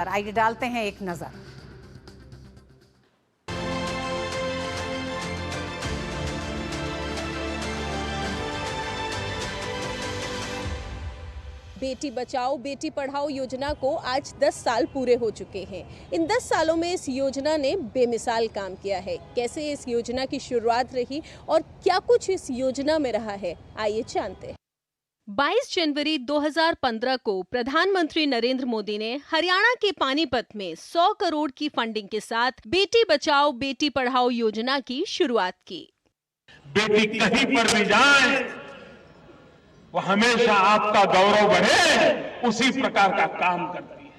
आइए डालते हैं एक नजर। बेटी बचाओ बेटी पढ़ाओ योजना को आज 10 साल पूरे हो चुके हैं। इन 10 सालों में इस योजना ने बेमिसाल काम किया है। कैसे इस योजना की शुरुआत रही और क्या कुछ इस योजना में रहा है, आइए जानते हैं। 22 जनवरी 2015 को प्रधानमंत्री नरेंद्र मोदी ने हरियाणा के पानीपत में 100 करोड़ की फंडिंग के साथ बेटी बचाओ बेटी पढ़ाओ योजना की शुरुआत की। बेटी कहीं पर भी जाए वो हमेशा आपका गौरव बढ़े, उसी प्रकार का काम करती है।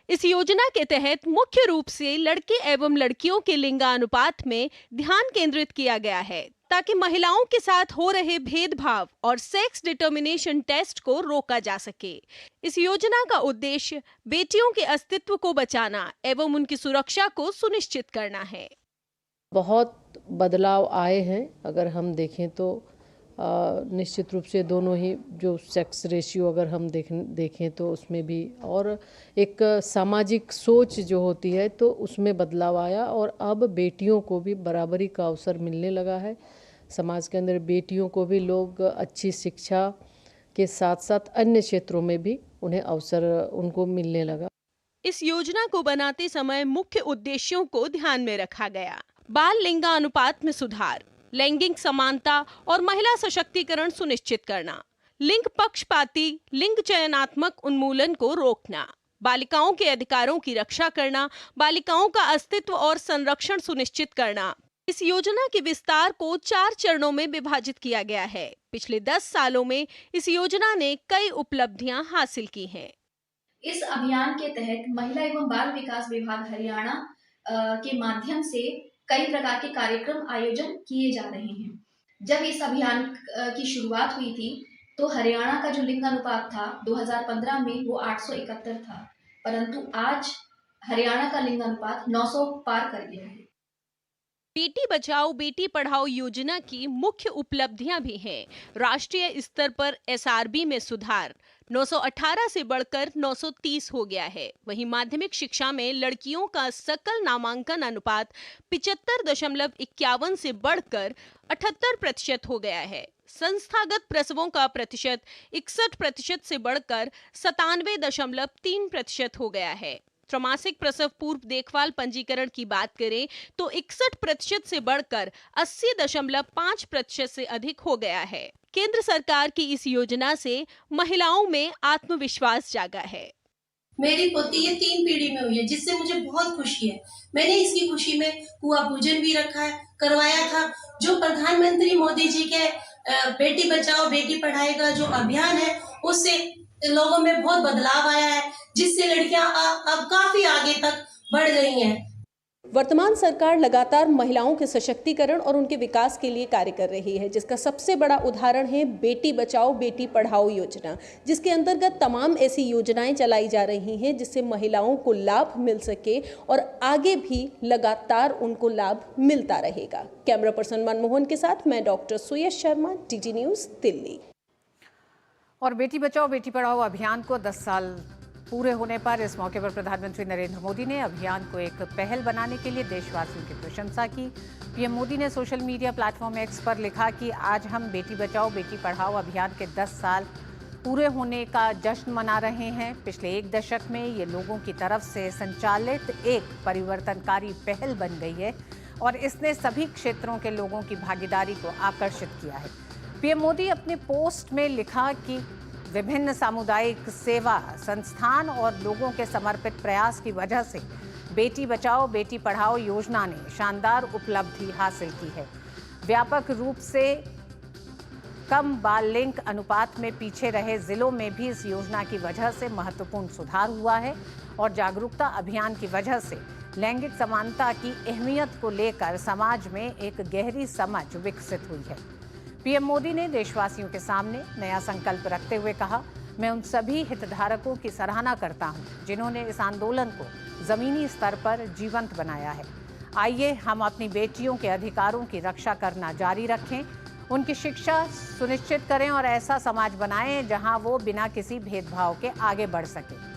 इस योजना के तहत मुख्य रूप से लड़के एवं लड़कियों के लिंगानुपात में ध्यान केंद्रित किया गया है ताकि महिलाओं के साथ हो रहे भेदभाव और सेक्स डिटर्मिनेशन टेस्ट को रोका जा सके। इस योजना का उद्देश्य बेटियों के अस्तित्व को बचाना एवं उनकी सुरक्षा को सुनिश्चित करना है। बहुत बदलाव आए हैं। अगर हम देखें तो निश्चित रूप से दोनों ही जो सेक्स रेशियो अगर हम देखें तो उसमें भी, और एक सामाजिक सोच जो होती है तो उसमें बदलाव आया और अब बेटियों को भी बराबरी का अवसर मिलने लगा है। समाज के अंदर बेटियों को भी लोग अच्छी शिक्षा के साथ साथ अन्य क्षेत्रों में भी उन्हें अवसर उनको मिलने लगा। इस योजना को बनाते समय मुख्य उद्देश्यों को ध्यान में रखा गया। बाल लिंगानुपात में सुधार, लैंगिक समानता और महिला सशक्तिकरण सुनिश्चित करना, लिंग पक्षपाती लिंग चयनात्मक उन्मूलन को रोकना, बालिकाओं के अधिकारों की रक्षा करना, बालिकाओं का अस्तित्व और संरक्षण सुनिश्चित करना। इस योजना के विस्तार को 4 चरणों में विभाजित किया गया है। पिछले 10 सालों में इस योजना ने कई उपलब्धियां हासिल की हैं। इस अभियान के तहत महिला एवं बाल विकास विभाग हरियाणा के माध्यम से कई प्रकार के कार्यक्रम आयोजन किए जा रहे हैं। जब इस अभियान की शुरुआत हुई थी तो हरियाणा का जो लिंगानुपात था 2015 में वो 871 था, परंतु आज हरियाणा का लिंगानुपात 900 पार कर गया है। बेटी बचाओ बेटी पढ़ाओ योजना की मुख्य उपलब्धियां भी हैं। राष्ट्रीय स्तर पर एसआरबी में सुधार 918 से बढ़कर 930 हो गया है। वहीं माध्यमिक शिक्षा में लड़कियों का सकल नामांकन अनुपात 75.51 से बढ़कर 78% हो गया है। संस्थागत प्रसवों का प्रतिशत 61% से बढ़कर 97.3% हो गया है। त्रैमासिक प्रसव पूर्व देखभाल पंजीकरण की बात करें तो 61% से बढ़कर 80.5% से अधिक हो गया है। केंद्र सरकार की इस योजना से महिलाओं में आत्मविश्वास जागा है। मेरी पोती ये 3 पीढ़ी में हुई है, जिससे मुझे बहुत खुशी है। मैंने इसकी खुशी में कुआं पूजन भी करवाया था। जो प्रधानमंत्री मोदी जी के बेटी बचाओ बेटी पढ़ाई का जो अभियान है उससे लोगों में बहुत बदलाव आया है, जिससे लड़कियां अब काफी आगे तक बढ़ गई हैं। वर्तमान सरकार लगातार महिलाओं के सशक्तिकरण और उनके विकास के लिए कार्य कर रही है, जिसका सबसे बड़ा उदाहरण है बेटी बचाओ बेटी पढ़ाओ योजना, जिसके अंतर्गत तमाम ऐसी योजनाएं चलाई जा रही हैं जिससे महिलाओं को लाभ मिल सके और आगे भी लगातार उनको लाभ मिलता रहेगा। कैमरा पर्सन मनमोहन के साथ मैं डॉक्टर सुयश शर्मा, DD न्यूज़, दिल्ली। और बेटी बचाओ बेटी पढ़ाओ अभियान को 10 साल पूरे होने पर इस मौके पर प्रधानमंत्री नरेंद्र मोदी ने अभियान को एक पहल बनाने के लिए देशवासियों की प्रशंसा की। पीएम मोदी ने सोशल मीडिया प्लेटफॉर्म एक्स पर लिखा कि आज हम बेटी बचाओ बेटी पढ़ाओ अभियान के 10 साल पूरे होने का जश्न मना रहे हैं। पिछले 1 दशक में ये लोगों की तरफ से संचालित एक परिवर्तनकारी पहल बन गई है और इसने सभी क्षेत्रों के लोगों की भागीदारी को आकर्षित किया है। पीएम मोदी अपने पोस्ट में लिखा कि विभिन्न सामुदायिक सेवा संस्थान और लोगों के समर्पित प्रयास की वजह से बेटी बचाओ बेटी पढ़ाओ योजना ने शानदार उपलब्धि हासिल की है। व्यापक रूप से कम बाल लिंग अनुपात में पीछे रहे जिलों में भी इस योजना की वजह से महत्वपूर्ण सुधार हुआ है और जागरूकता अभियान की वजह से लैंगिक समानता की अहमियत को लेकर समाज में एक गहरी समझ विकसित हुई है। पीएम मोदी ने देशवासियों के सामने नया संकल्प रखते हुए कहा, मैं उन सभी हितधारकों की सराहना करता हूं जिन्होंने इस आंदोलन को जमीनी स्तर पर जीवंत बनाया है। आइए हम अपनी बेटियों के अधिकारों की रक्षा करना जारी रखें, उनकी शिक्षा सुनिश्चित करें और ऐसा समाज बनाएं जहां वो बिना किसी भेदभाव के आगे बढ़ सकें।